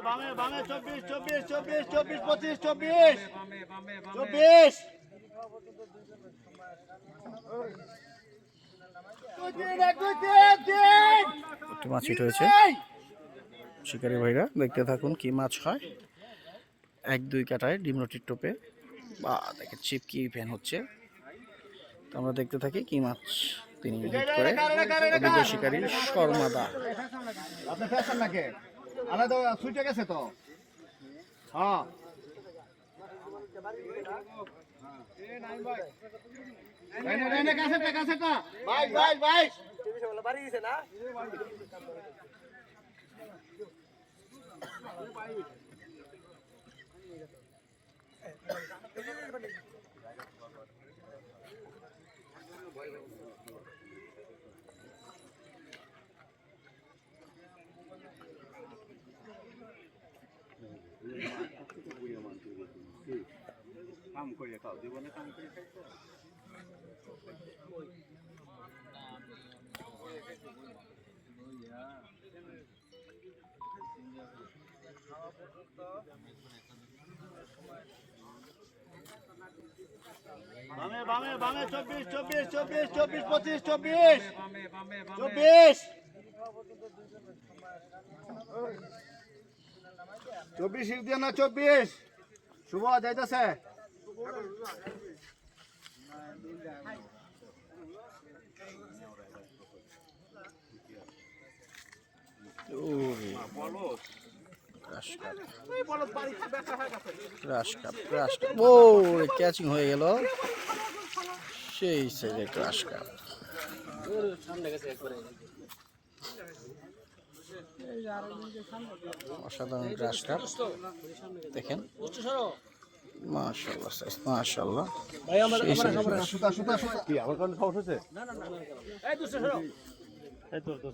বামে বামে 24 24 24 24 25 24 24 একটু মাছ হিট হয়েছে। শিকারী ভাইরা দেখতে থাকুন কি মাছ হয়। 1-2 কাটায় ডিমরটির টোপে বা দেখেন ছিপ কি ফ্যান হচ্ছে। তো আমরা দেখতে থাকি কি মাছ তিনি হিট করে। অভিজ্ঞ শিকারী শর্মাদা। আপনি ফেসেন নাকি আলাদা সুইটে গেছে তো হ্যাঁ কাম করে খাও জীবনে কাম করে খাইছো বামে বামে বামে 24 24 24 24 25 24 24 24 হিট দিয়ে না 24 শুভ যাইতেছে ও ক্যাচিং হয়ে গেল সেই সাইজে ক্রাশ কাপ। অসাধারণ ক্রাশ কাপ দেখেন মাশাআল্লাহ মাশাআল্লাহ। ভাই আমার সুতা সুতা সুতা কি আমার কারণে সমস্যা হচ্ছে না না না এই দুটো সরো এই তো